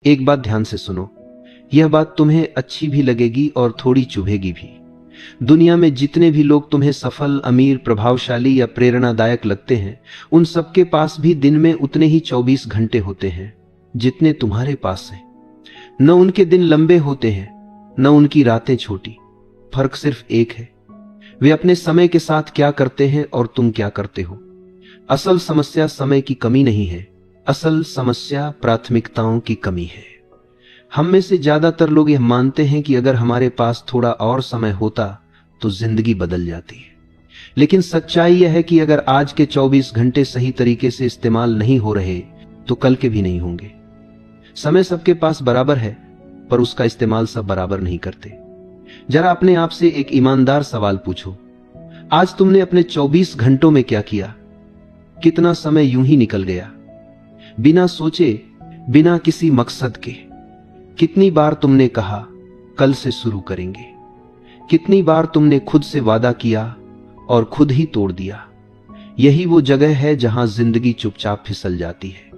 एक बात ध्यान से सुनो, यह बात तुम्हें अच्छी भी लगेगी और थोड़ी चुभेगी भी। दुनिया में जितने भी लोग तुम्हें सफल, अमीर, प्रभावशाली या प्रेरणादायक लगते हैं, उन सबके पास भी दिन में उतने ही 24 घंटे होते हैं जितने तुम्हारे पास हैं। न उनके दिन लंबे होते हैं, न उनकी रातें छोटी। फर्क सिर्फ एक है, वे अपने समय के साथ क्या करते हैं और तुम क्या करते हो। असल समस्या समय की कमी नहीं है, असल समस्या प्राथमिकताओं की कमी है। हम में से ज्यादातर लोग यह मानते हैं कि अगर हमारे पास थोड़ा और समय होता तो जिंदगी बदल जाती है। लेकिन सच्चाई यह है कि अगर आज के 24 घंटे सही तरीके से इस्तेमाल नहीं हो रहे तो कल के भी नहीं होंगे। समय सबके पास बराबर है, पर उसका इस्तेमाल सब बराबर नहीं करते। जरा अपने आप से एक ईमानदार सवाल पूछो, आज तुमने अपने 24 घंटों में क्या किया? कितना समय यूं ही निकल गया, बिना सोचे, बिना किसी मकसद के? कितनी बार तुमने कहा कल से शुरू करेंगे? कितनी बार तुमने खुद से वादा किया और खुद ही तोड़ दिया? यही वो जगह है जहां जिंदगी चुपचाप फिसल जाती है।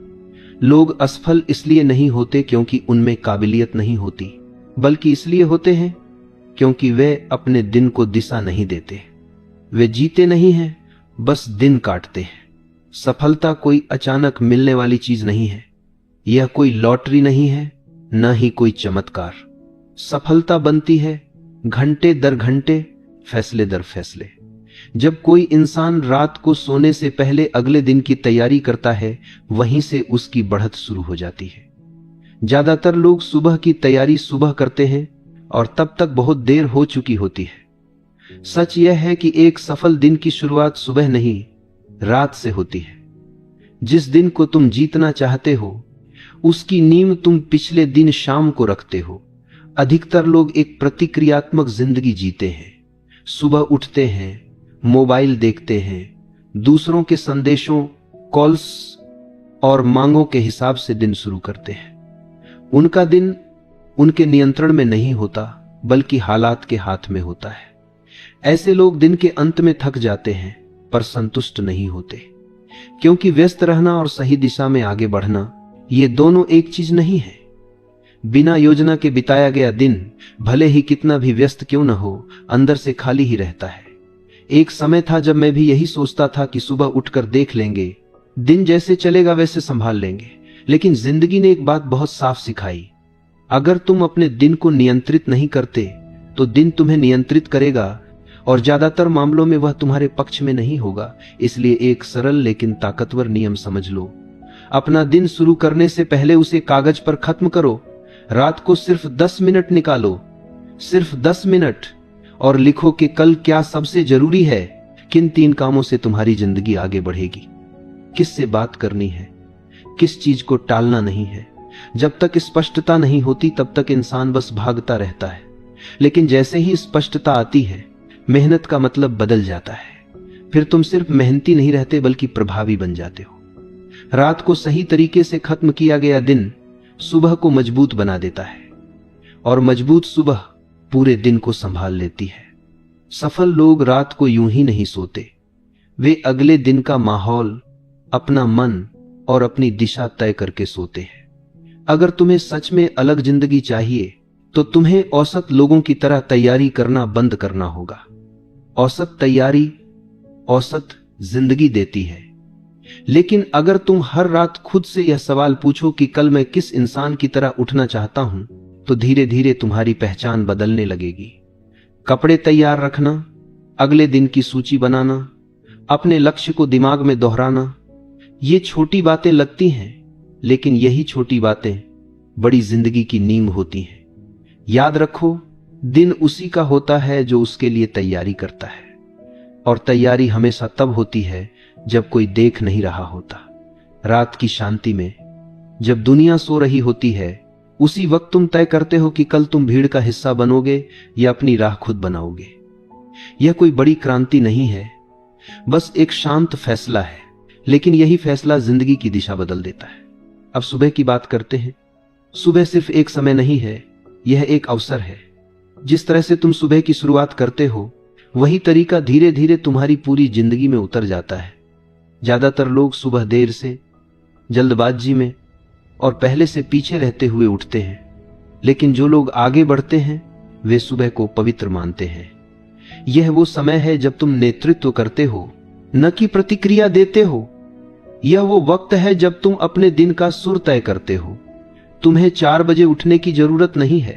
लोग असफल इसलिए नहीं होते क्योंकि उनमें काबिलियत नहीं होती, बल्कि इसलिए होते हैं क्योंकि वे अपने दिन को दिशा नहीं देते। वे जीते नहीं हैं, बस दिन काटते हैं। सफलता कोई अचानक मिलने वाली चीज नहीं है, यह कोई लॉटरी नहीं है, न ही कोई चमत्कार। सफलता बनती है घंटे दर घंटे, फैसले दर फैसले। जब कोई इंसान रात को सोने से पहले अगले दिन की तैयारी करता है, वहीं से उसकी बढ़त शुरू हो जाती है। ज्यादातर लोग सुबह की तैयारी सुबह करते हैं और तब तक बहुत देर हो चुकी होती है। सच यह है कि एक सफल दिन की शुरुआत सुबह नहीं, रात से होती है। जिस दिन को तुम जीतना चाहते हो, उसकी नींव तुम पिछले दिन शाम को रखते हो। अधिकतर लोग एक प्रतिक्रियात्मक जिंदगी जीते हैं। सुबह उठते हैं, मोबाइल देखते हैं, दूसरों के संदेशों, कॉल्स और मांगों के हिसाब से दिन शुरू करते हैं। उनका दिन उनके नियंत्रण में नहीं होता, बल्कि हालात के हाथ में होता है। ऐसे लोग दिन के अंत में थक जाते हैं, पर संतुष्ट नहीं होते, क्योंकि व्यस्त रहना और सही दिशा में आगे बढ़ना, ये दोनों एक चीज नहीं है। बिना योजना के बिताया गया दिन, भले ही कितना भी व्यस्त क्यों न हो, अंदर से खाली ही रहता है। एक समय था जब मैं भी यही सोचता था कि सुबह उठकर देख लेंगे, दिन जैसे चलेगा वैसे संभाल लेंगे। लेकिन जिंदगी ने एक बात बहुत साफ सिखाई, अगर तुम अपने दिन को नियंत्रित नहीं करते तो दिन तुम्हें नियंत्रित करेगा, और ज्यादातर मामलों में वह तुम्हारे पक्ष में नहीं होगा। इसलिए एक सरल लेकिन ताकतवर नियम समझ लो, अपना दिन शुरू करने से पहले उसे कागज पर खत्म करो। रात को सिर्फ 10 मिनट निकालो, सिर्फ 10 मिनट, और लिखो कि कल क्या सबसे जरूरी है, किन 3 कामों से तुम्हारी जिंदगी आगे बढ़ेगी। किससे बात करनी है, किस चीज को टालना नहीं है। जब तक स्पष्टता नहीं होती तब तक इंसान बस भागता रहता है, लेकिन जैसे ही स्पष्टता आती है, मेहनत का मतलब बदल जाता है। फिर तुम सिर्फ मेहनती नहीं रहते, बल्कि प्रभावी बन जाते हो। रात को सही तरीके से खत्म किया गया दिन सुबह को मजबूत बना देता है, और मजबूत सुबह पूरे दिन को संभाल लेती है। सफल लोग रात को यूं ही नहीं सोते, वे अगले दिन का माहौल, अपना मन और अपनी दिशा तय करके सोते हैं। अगर तुम्हें सच में अलग जिंदगी चाहिए तो तुम्हें औसत लोगों की तरह तैयारी करना बंद करना होगा। औसत तैयारी औसत जिंदगी देती है। लेकिन अगर तुम हर रात खुद से यह सवाल पूछो कि कल मैं किस इंसान की तरह उठना चाहता हूं, तो धीरे धीरे तुम्हारी पहचान बदलने लगेगी। कपड़े तैयार रखना, अगले दिन की सूची बनाना, अपने लक्ष्य को दिमाग में दोहराना, ये छोटी बातें लगती हैं, लेकिन यही छोटी बातें बड़ी जिंदगी की नींव होती हैं। याद रखो, दिन उसी का होता है जो उसके लिए तैयारी करता है, और तैयारी हमेशा तब होती है जब कोई देख नहीं रहा होता। रात की शांति में, जब दुनिया सो रही होती है, उसी वक्त तुम तय करते हो कि कल तुम भीड़ का हिस्सा बनोगे या अपनी राह खुद बनाओगे। यह कोई बड़ी क्रांति नहीं है, बस एक शांत फैसला है, लेकिन यही फैसला जिंदगी की दिशा बदल देता है। अब सुबह की बात करते हैं। सुबह सिर्फ एक समय नहीं है, यह एक अवसर है। जिस तरह से तुम सुबह की शुरुआत करते हो, वही तरीका धीरे धीरे तुम्हारी पूरी जिंदगी में उतर जाता है। ज्यादातर लोग सुबह देर से, जल्दबाजी में और पहले से पीछे रहते हुए उठते हैं, लेकिन जो लोग आगे बढ़ते हैं वे सुबह को पवित्र मानते हैं। यह वो समय है जब तुम नेतृत्व करते हो, न कि प्रतिक्रिया देते हो। यह वो वक्त है जब तुम अपने दिन का सुर तय करते हो। तुम्हें 4 बजे उठने की जरूरत नहीं है,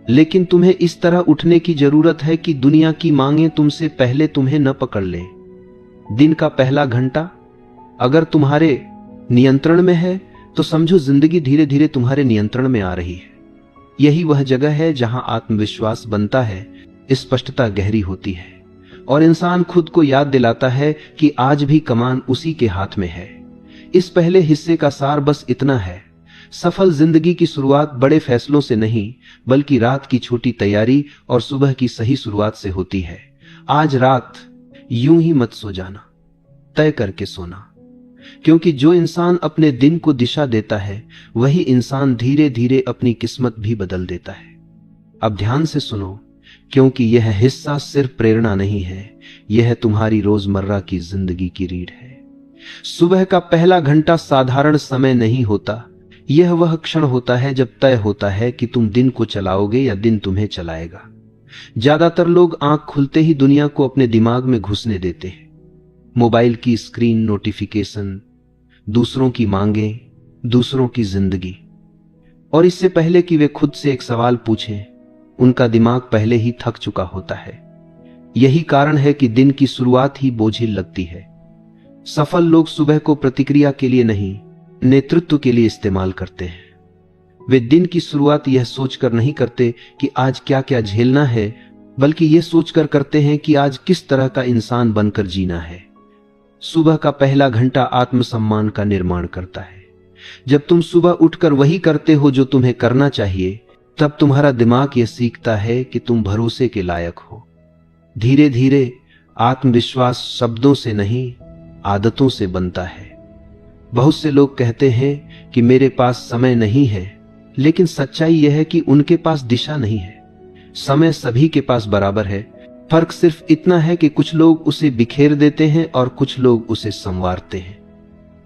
लेकिन तुम्हें इस तरह उठने की जरूरत है कि दुनिया की मांगें तुमसे पहले तुम्हें न पकड़ ले। दिन का पहला घंटा अगर तुम्हारे नियंत्रण में है तो समझो जिंदगी धीरे धीरे तुम्हारे नियंत्रण में आ रही है। यही वह जगह है जहां आत्मविश्वास बनता है, स्पष्टता गहरी होती है और इंसान खुद को याद दिलाता है कि आज भी कमान उसी के हाथ में है। इस पहले हिस्से का सार बस इतना है, सफल जिंदगी की शुरुआत बड़े फैसलों से नहीं बल्कि रात की छोटी तैयारी और सुबह की सही शुरुआत से होती है। आज रात यूं ही मत सो जाना, तय करके सोना, क्योंकि जो इंसान अपने दिन को दिशा देता है वही इंसान धीरे धीरे अपनी किस्मत भी बदल देता है। अब ध्यान से सुनो, क्योंकि यह हिस्सा सिर्फ प्रेरणा नहीं है, यह तुम्हारी रोजमर्रा की जिंदगी की रीढ़ है। सुबह का पहला घंटा साधारण समय नहीं होता, यह वह क्षण होता है जब तय होता है कि तुम दिन को चलाओगे या दिन तुम्हें चलाएगा। ज्यादातर लोग आंख खुलते ही दुनिया को अपने दिमाग में घुसने देते हैं। मोबाइल की स्क्रीन, नोटिफिकेशन, दूसरों की मांगें, दूसरों की जिंदगी, और इससे पहले कि वे खुद से एक सवाल पूछें उनका दिमाग पहले ही थक चुका होता है। यही कारण है कि दिन की शुरुआत ही बोझिल लगती है। सफल लोग सुबह को प्रतिक्रिया के लिए नहीं, नेतृत्व के लिए इस्तेमाल करते हैं। वे दिन की शुरुआत यह सोचकर नहीं करते कि आज क्या क्या झेलना है, बल्कि यह सोचकर करते हैं कि आज किस तरह का इंसान बनकर जीना है। सुबह का पहला घंटा आत्मसम्मान का निर्माण करता है। जब तुम सुबह उठकर वही करते हो जो तुम्हें करना चाहिए, तब तुम्हारा दिमाग यह सीखता है कि तुम भरोसे के लायक हो। धीरे धीरे आत्मविश्वास शब्दों से नहीं, आदतों से बनता है। बहुत से लोग कहते हैं कि मेरे पास समय नहीं है, लेकिन सच्चाई यह है कि उनके पास दिशा नहीं है। समय सभी के पास बराबर है, फर्क सिर्फ इतना है कि कुछ लोग उसे बिखेर देते हैं और कुछ लोग उसे संवारते हैं।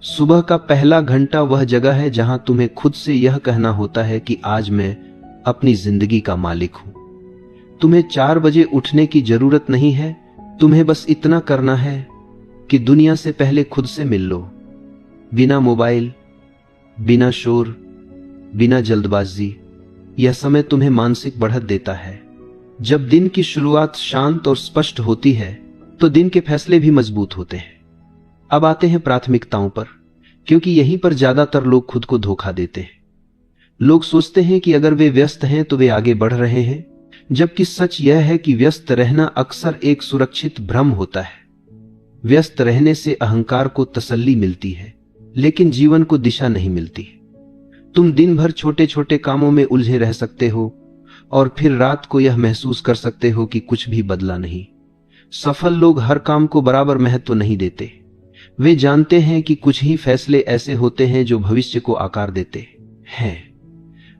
सुबह का पहला घंटा वह जगह है जहां तुम्हें खुद से यह कहना होता है कि आज मैं अपनी जिंदगी का मालिक हूं। तुम्हें 4 बजे उठने की जरूरत नहीं है, तुम्हें बस इतना करना है कि दुनिया से पहले खुद से मिल लो। बिना मोबाइल, बिना शोर, बिना जल्दबाजी। यह समय तुम्हें मानसिक बढ़त देता है। जब दिन की शुरुआत शांत और स्पष्ट होती है तो दिन के फैसले भी मजबूत होते हैं। अब आते हैं प्राथमिकताओं पर, क्योंकि यहीं पर ज्यादातर लोग खुद को धोखा देते हैं। लोग सोचते हैं कि अगर वे व्यस्त हैं तो वे आगे बढ़ रहे हैं, जबकि सच यह है कि व्यस्त रहना अक्सर एक सुरक्षित भ्रम होता है। व्यस्त रहने से अहंकार को तसल्ली मिलती है, लेकिन जीवन को दिशा नहीं मिलती। तुम दिन भर छोटे छोटे कामों में उलझे रह सकते हो और फिर रात को यह महसूस कर सकते हो कि कुछ भी बदला नहीं। सफल लोग हर काम को बराबर महत्व नहीं देते। वे जानते हैं कि कुछ ही फैसले ऐसे होते हैं जो भविष्य को आकार देते हैं,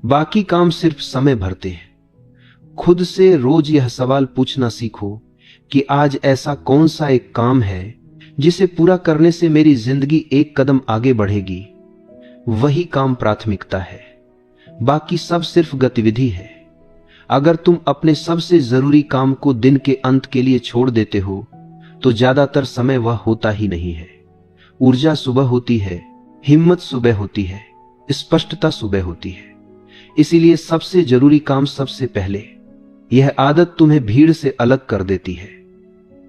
बाकी काम सिर्फ समय भरते हैं। खुद से रोज यह सवाल पूछना सीखो कि आज ऐसा कौन सा एक काम है जिसे पूरा करने से मेरी जिंदगी एक कदम आगे बढ़ेगी। वही काम प्राथमिकता है, बाकी सब सिर्फ गतिविधि है। अगर तुम अपने सबसे जरूरी काम को दिन के अंत के लिए छोड़ देते हो तो ज्यादातर समय वह होता ही नहीं है। ऊर्जा सुबह होती है, हिम्मत सुबह होती है, स्पष्टता सुबह होती है। इसीलिए सबसे जरूरी काम सबसे पहले। यह आदत तुम्हें भीड़ से अलग कर देती है।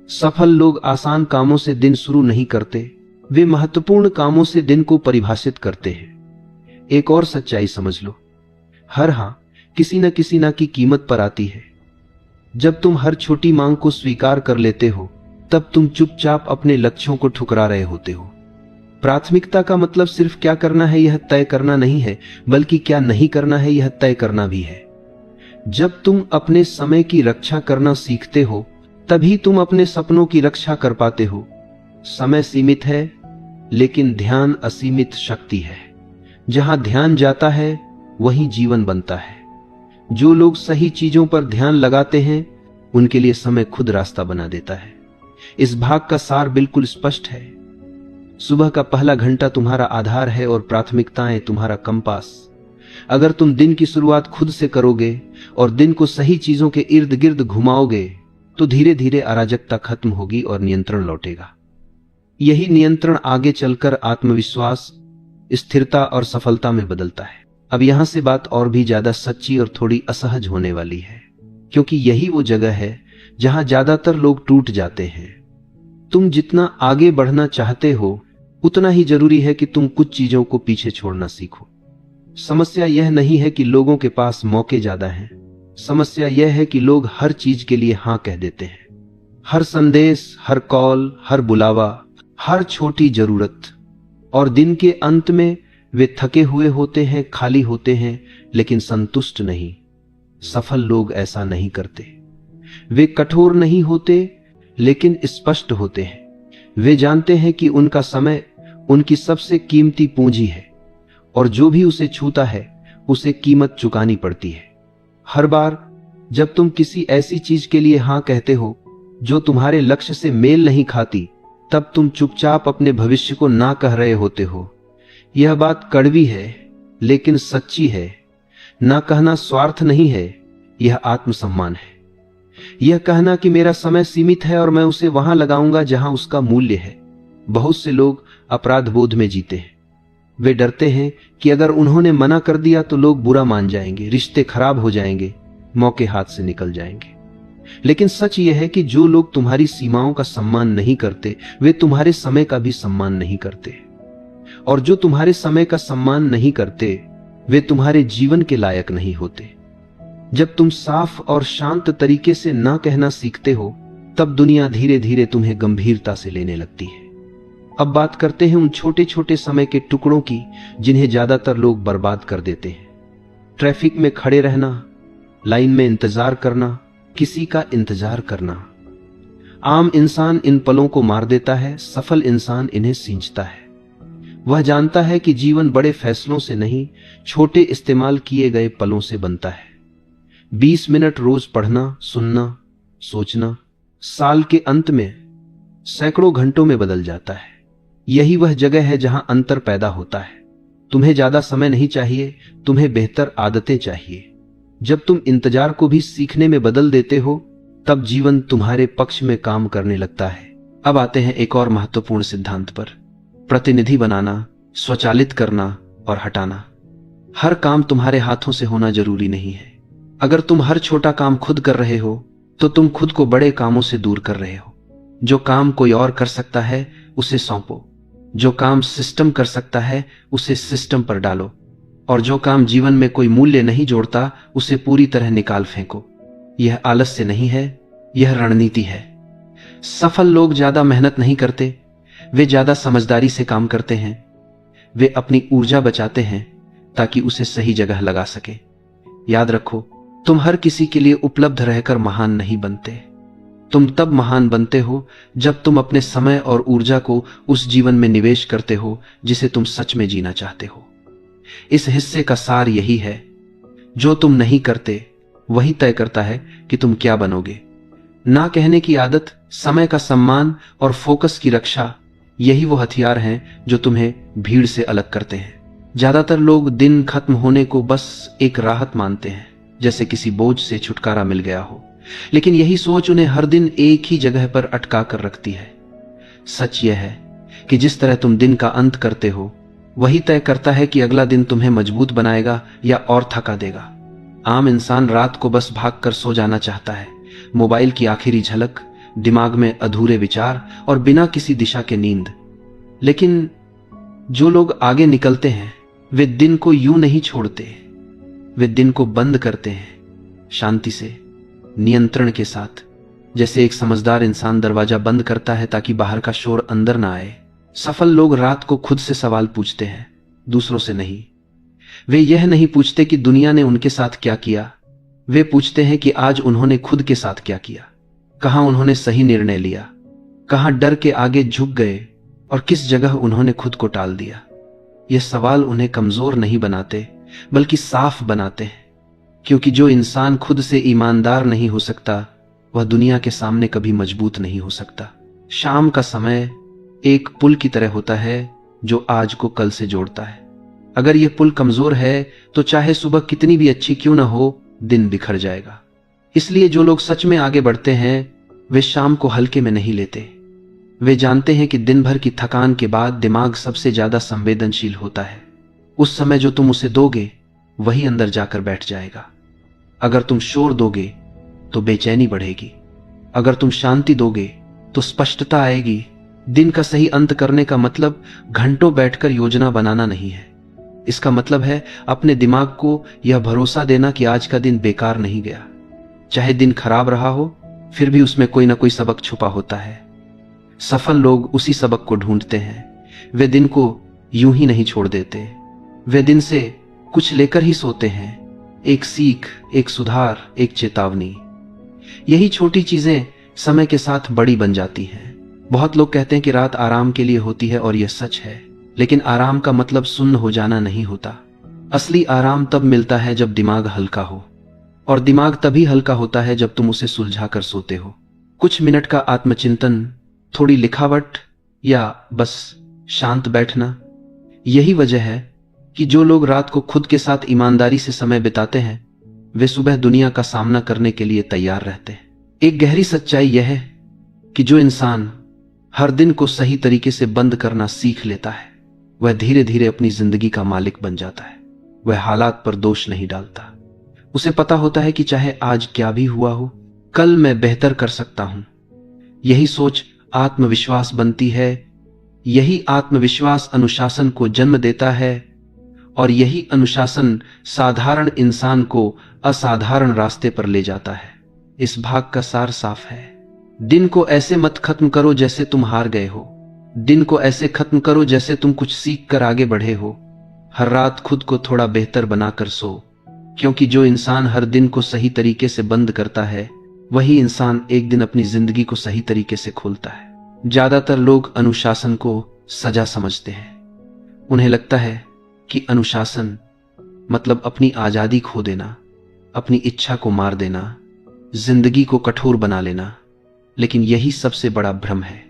सफल लोग आसान कामों से दिन शुरू नहीं करते, वे महत्वपूर्ण कामों से दिन को परिभाषित करते हैं। एक और सच्चाई समझ लो, हर हां किसी न की कीमत पर आती है। जब तुम हर छोटी मांग को स्वीकार कर लेते हो, तब तुम चुपचाप अपने लक्ष्यों को ठुकरा रहे होते हो। प्राथमिकता का मतलब सिर्फ क्या करना है यह तय करना नहीं है, बल्कि क्या नहीं करना है यह तय करना भी है। जब तुम अपने समय की रक्षा करना सीखते हो, तभी तुम अपने सपनों की रक्षा कर पाते हो। समय सीमित है, लेकिन ध्यान असीमित शक्ति है। जहां ध्यान जाता है वहीं जीवन बनता है। जो लोग सही चीजों पर ध्यान लगाते हैं उनके लिए समय खुद रास्ता बना देता है। इस भाग का सार बिल्कुल स्पष्ट है। सुबह का पहला घंटा तुम्हारा आधार है और प्राथमिकताएं तुम्हारा कंपास। अगर तुम दिन की शुरुआत खुद से करोगे और दिन को सही चीजों के इर्द गिर्द घुमाओगे तो धीरे धीरे अराजकता खत्म होगी और नियंत्रण लौटेगा। यही नियंत्रण आगे चलकर आत्मविश्वास, स्थिरता और सफलता में बदलता है। अब यहां से बात और भी ज्यादा सच्ची और थोड़ी असहज होने वाली है, क्योंकि यही वो जगह है जहां ज्यादातर लोग टूट जाते हैं। तुम जितना आगे बढ़ना चाहते हो उतना ही जरूरी है कि तुम कुछ चीजों को पीछे छोड़ना सीखो। समस्या यह नहीं है कि लोगों के पास मौके ज्यादा हैं, समस्या यह है कि लोग हर चीज के लिए हां कह देते हैं। हर संदेश, हर कॉल, हर बुलावा, हर छोटी जरूरत। और दिन के अंत में वे थके हुए होते हैं, खाली होते हैं, लेकिन संतुष्ट नहीं। सफल लोग ऐसा नहीं करते। वे कठोर नहीं होते, लेकिन स्पष्ट होते हैं। वे जानते हैं कि उनका समय उनकी सबसे कीमती पूंजी है और जो भी उसे छूता है उसे कीमत चुकानी पड़ती है। हर बार जब तुम किसी ऐसी चीज के लिए हां कहते हो जो तुम्हारे लक्ष्य से मेल नहीं खाती, तब तुम चुपचाप अपने भविष्य को ना कह रहे होते हो। यह बात कड़वी है लेकिन सच्ची है। ना कहना स्वार्थ नहीं है, यह आत्मसम्मान है। यह कहना कि मेरा समय सीमित है और मैं उसे वहां लगाऊंगा जहां उसका मूल्य है। बहुत से लोग अपराध बोध में जीते हैं। वे डरते हैं कि अगर उन्होंने मना कर दिया तो लोग बुरा मान जाएंगे, रिश्ते खराब हो जाएंगे, मौके हाथ से निकल जाएंगे। लेकिन सच यह है कि जो लोग तुम्हारी सीमाओं का सम्मान नहीं करते, वे तुम्हारे समय का भी सम्मान नहीं करते। और जो तुम्हारे समय का सम्मान नहीं करते, वे तुम्हारे जीवन के लायक नहीं होते। जब तुम साफ और शांत तरीके से ना कहना सीखते हो, तब दुनिया धीरे धीरे तुम्हें गंभीरता से लेने लगती है। अब बात करते हैं उन छोटे छोटे समय के टुकड़ों की जिन्हें ज्यादातर लोग बर्बाद कर देते हैं। ट्रैफिक में खड़े रहना, लाइन में इंतजार करना, किसी का इंतजार करना। आम इंसान इन पलों को मार देता है, सफल इंसान इन्हें सींचता है। वह जानता है कि जीवन बड़े फैसलों से नहीं, छोटे इस्तेमाल किए गए पलों से बनता है। 20 मिनट रोज पढ़ना, सुनना, सोचना, साल के अंत में सैकड़ों घंटों में बदल जाता है। यही वह जगह है जहां अंतर पैदा होता है। तुम्हें ज्यादा समय नहीं चाहिए, तुम्हें बेहतर आदतें चाहिए। जब तुम इंतजार को भी सीखने में बदल देते हो, तब जीवन तुम्हारे पक्ष में काम करने लगता है। अब आते हैं एक और महत्वपूर्ण सिद्धांत पर, प्रतिनिधि बनाना, स्वचालित करना और हटाना। हर काम तुम्हारे हाथों से होना जरूरी नहीं है। अगर तुम हर छोटा काम खुद कर रहे हो तो तुम खुद को बड़े कामों से दूर कर रहे हो। जो काम कोई और कर सकता है उसे सौंपो। जो काम सिस्टम कर सकता है उसे सिस्टम पर डालो। और जो काम जीवन में कोई मूल्य नहीं जोड़ता उसे पूरी तरह निकाल फेंको। यह आलस्य नहीं है, यह रणनीति है। सफल लोग ज्यादा मेहनत नहीं करते, वे ज्यादा समझदारी से काम करते हैं। वे अपनी ऊर्जा बचाते हैं ताकि उसे सही जगह लगा सके। याद रखो, तुम हर किसी के लिए उपलब्ध रहकर महान नहीं बनते। तुम तब महान बनते हो जब तुम अपने समय और ऊर्जा को उस जीवन में निवेश करते हो जिसे तुम सच में जीना चाहते हो। इस हिस्से का सार यही है, जो तुम नहीं करते वही तय करता है कि तुम क्या बनोगे। ना कहने की आदत, समय का सम्मान और फोकस की रक्षा, यही वो हथियार हैं जो तुम्हें भीड़ से अलग करते हैं। ज्यादातर लोग दिन खत्म होने को बस एक राहत मानते हैं, जैसे किसी बोझ से छुटकारा मिल गया हो। लेकिन यही सोच उन्हें हर दिन एक ही जगह पर अटका कर रखती है। सच यह है कि जिस तरह तुम दिन का अंत करते हो वही तय करता है कि अगला दिन तुम्हें मजबूत बनाएगा या और थका देगा। आम इंसान रात को बस भागकर सो जाना चाहता है, मोबाइल की आखिरी झलक, दिमाग में अधूरे विचार और बिना किसी दिशा के नींद। लेकिन जो लोग आगे निकलते हैं वे दिन को यूं नहीं छोड़ते, वे दिन को बंद करते हैं, शांति से, नियंत्रण के साथ। जैसे एक समझदार इंसान दरवाजा बंद करता है ताकि बाहर का शोर अंदर ना आए। सफल लोग रात को खुद से सवाल पूछते हैं, दूसरों से नहीं। वे यह नहीं पूछते कि दुनिया ने उनके साथ क्या किया, वे पूछते हैं कि आज उन्होंने खुद के साथ क्या किया। कहां उन्होंने सही निर्णय लिया, कहां डर के आगे झुक गए और किस जगह उन्होंने खुद को टाल दिया। ये सवाल उन्हें कमजोर नहीं बनाते बल्कि साफ बनाते हैं, क्योंकि जो इंसान खुद से ईमानदार नहीं हो सकता वह दुनिया के सामने कभी मजबूत नहीं हो सकता। शाम का समय एक पुल की तरह होता है जो आज को कल से जोड़ता है। अगर यह पुल कमजोर है तो चाहे सुबह कितनी भी अच्छी क्यों ना हो, दिन बिखर जाएगा। इसलिए जो लोग सच में आगे बढ़ते हैं वे शाम को हल्के में नहीं लेते। वे जानते हैं कि दिन भर की थकान के बाद दिमाग सबसे ज्यादा संवेदनशील होता है। उस समय जो तुम उसे दोगे वही अंदर जाकर बैठ जाएगा। अगर तुम शोर दोगे तो बेचैनी बढ़ेगी, अगर तुम शांति दोगे तो स्पष्टता आएगी। दिन का सही अंत करने का मतलब घंटों बैठकर योजना बनाना नहीं है। इसका मतलब है अपने दिमाग को यह भरोसा देना कि आज का दिन बेकार नहीं गया। चाहे दिन खराब रहा हो फिर भी उसमें कोई ना कोई सबक छुपा होता है। सफल लोग उसी सबक को ढूंढते हैं। वे दिन को यूं ही नहीं छोड़ देते, वे दिन से कुछ लेकर ही सोते हैं। एक सीख, एक सुधार, एक चेतावनी। यही छोटी चीजें समय के साथ बड़ी बन जाती हैं। बहुत लोग कहते हैं कि रात आराम के लिए होती है और यह सच है, लेकिन आराम का मतलब सुन्न हो जाना नहीं होता। असली आराम तब मिलता है जब दिमाग हल्का हो, और दिमाग तभी हल्का होता है जब तुम उसे सुलझा कर सोते हो। कुछ मिनट का आत्मचिंतन, थोड़ी लिखावट या बस शांत बैठना। यही वजह है कि जो लोग रात को खुद के साथ ईमानदारी से समय बिताते हैं वे सुबह दुनिया का सामना करने के लिए तैयार रहते हैं। एक गहरी सच्चाई यह है कि जो इंसान हर दिन को सही तरीके से बंद करना सीख लेता है वह धीरे धीरे अपनी जिंदगी का मालिक बन जाता है। वह हालात पर दोष नहीं डालता। उसे पता होता है कि चाहे आज क्या भी हुआ हो, कल मैं बेहतर कर सकता हूं। यही सोच आत्मविश्वास बनती है। यही आत्मविश्वास अनुशासन को जन्म देता है, और यही अनुशासन साधारण इंसान को असाधारण रास्ते पर ले जाता है। इस भाग का सार साफ है। दिन को ऐसे मत खत्म करो जैसे तुम हार गए हो। दिन को ऐसे खत्म करो जैसे तुम कुछ सीख कर आगे बढ़े हो। हर रात खुद को थोड़ा बेहतर बनाकर सो, क्योंकि जो इंसान हर दिन को सही तरीके से बंद करता है वही इंसान एक दिन अपनी जिंदगी को सही तरीके से खोलता है। ज्यादातर लोग अनुशासन को सजा समझते हैं। उन्हें लगता है कि अनुशासन मतलब अपनी आजादी खो देना, अपनी इच्छा को मार देना, जिंदगी को कठोर बना लेना। लेकिन यही सबसे बड़ा भ्रम है।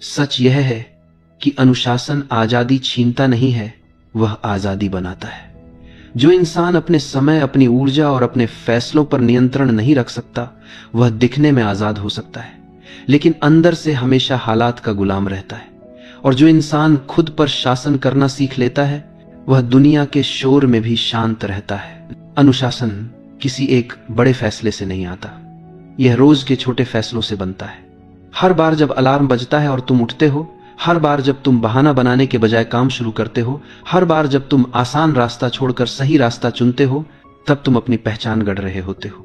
सच यह है कि अनुशासन आजादी छीनता नहीं है, वह आजादी बनाता है। जो इंसान अपने समय, अपनी ऊर्जा और अपने फैसलों पर नियंत्रण नहीं रख सकता वह दिखने में आजाद हो सकता है, लेकिन अंदर से हमेशा हालात का गुलाम रहता है। और जो इंसान खुद पर शासन करना सीख लेता है वह दुनिया के शोर में भी शांत रहता है। अनुशासन किसी एक बड़े फैसले से नहीं आता, यह रोज के छोटे फैसलों से बनता है। हर बार जब अलार्म बजता है और तुम उठते हो, हर बार जब तुम बहाना बनाने के बजाय काम शुरू करते हो, हर बार जब तुम आसान रास्ता छोड़कर सही रास्ता चुनते हो, तब तुम अपनी पहचान गढ़ रहे होते हो।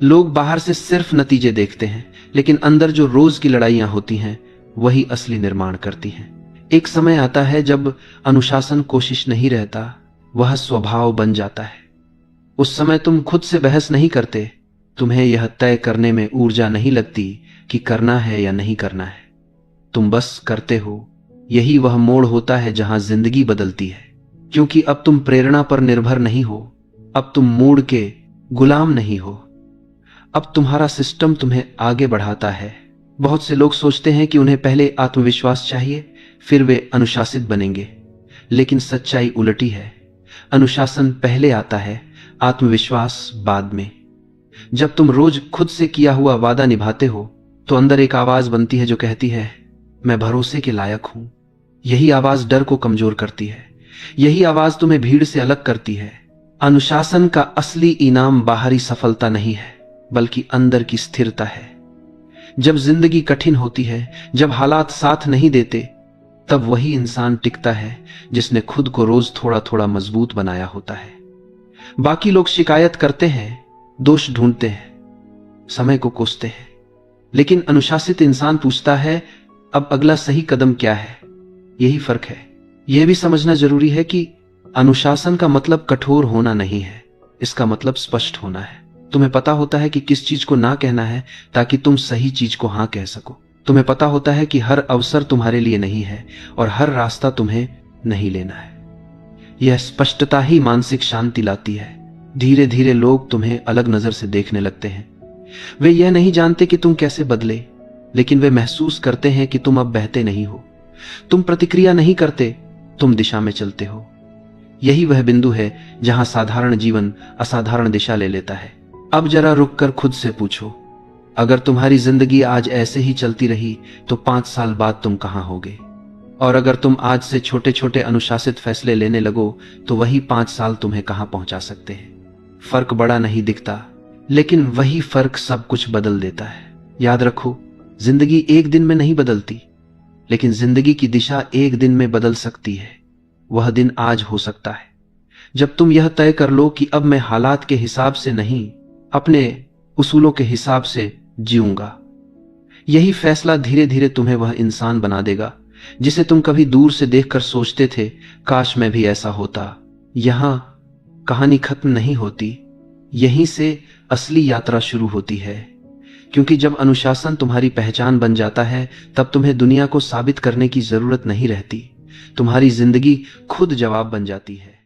लोग बाहर से सिर्फ नतीजे देखते हैं, लेकिन अंदर जो रोज की लड़ाइयां होती हैं वही असली निर्माण करती हैं। एक समय आता है जब अनुशासन कोशिश नहीं रहता, वह स्वभाव बन जाता है। उस समय तुम खुद से बहस नहीं करते, तुम्हें यह तय करने में ऊर्जा नहीं लगती कि करना है या नहीं करना है। तुम बस करते हो। यही वह मोड़ होता है जहां जिंदगी बदलती है, क्योंकि अब तुम प्रेरणा पर निर्भर नहीं हो, अब तुम मूड के गुलाम नहीं हो। अब तुम्हारा सिस्टम तुम्हें आगे बढ़ाता है। बहुत से लोग सोचते हैं कि उन्हें पहले आत्मविश्वास चाहिए फिर वे अनुशासित बनेंगे, लेकिन सच्चाई उलटी है। अनुशासन पहले आता है, आत्मविश्वास बाद में। जब तुम रोज खुद से किया हुआ वादा निभाते हो तो अंदर एक आवाज बनती है जो कहती है मैं भरोसे के लायक हूं। यही आवाज डर को कमजोर करती है, यही आवाज तुम्हें भीड़ से अलग करती है। अनुशासन का असली इनाम बाहरी सफलता नहीं है बल्कि अंदर की स्थिरता है। जब जिंदगी कठिन होती है, जब हालात साथ नहीं देते, तब वही इंसान टिकता है जिसने खुद को रोज थोड़ा थोड़ा मजबूत बनाया होता है। बाकी लोग शिकायत करते हैं, दोष ढूंढते हैं, समय को कोसते हैं, लेकिन अनुशासित इंसान पूछता है अब अगला सही कदम क्या है। यही फर्क है। यह भी समझना जरूरी है कि अनुशासन का मतलब कठोर होना नहीं है, इसका मतलब स्पष्ट होना है। तुम्हें पता होता है कि किस चीज को ना कहना है ताकि तुम सही चीज को हां कह सको। तुम्हें पता होता है कि हर अवसर तुम्हारे लिए नहीं है और हर रास्ता तुम्हें नहीं लेना है। यह स्पष्टता ही मानसिक शांति लाती है। धीरे धीरे लोग तुम्हें अलग नजर से देखने लगते हैं। वे यह नहीं जानते कि तुम कैसे बदले, लेकिन वे महसूस करते हैं कि तुम अब बहते नहीं हो, तुम प्रतिक्रिया नहीं करते, तुम दिशा में चलते हो। यही वह बिंदु है जहां साधारण जीवन असाधारण दिशा ले लेता है। अब जरा रुककर खुद से पूछो, अगर तुम्हारी जिंदगी आज ऐसे ही चलती रही तो 5 साल बाद तुम कहां होगे? और अगर तुम आज से छोटे छोटे अनुशासित फैसले लेने लगो तो वही 5 साल तुम्हें कहां पहुंचा सकते हैं। फर्क बड़ा नहीं दिखता, लेकिन वही फर्क सब कुछ बदल देता है। याद रखो, जिंदगी एक दिन में नहीं बदलती, लेकिन जिंदगी की दिशा एक दिन में बदल सकती है। वह दिन आज हो सकता है जब तुम यह तय कर लो कि अब मैं हालात के हिसाब से नहीं, अपने उसूलों के हिसाब से जीऊंगा। यही फैसला धीरे धीरे तुम्हें वह इंसान बना देगा जिसे तुम कभी दूर से देखकर सोचते थे, काश मैं भी ऐसा होता। यहां कहानी खत्म नहीं होती, यहीं से असली यात्रा शुरू होती है। क्योंकि जब अनुशासन तुम्हारी पहचान बन जाता है, तब तुम्हें दुनिया को साबित करने की जरूरत नहीं रहती। तुम्हारी जिंदगी खुद जवाब बन जाती है।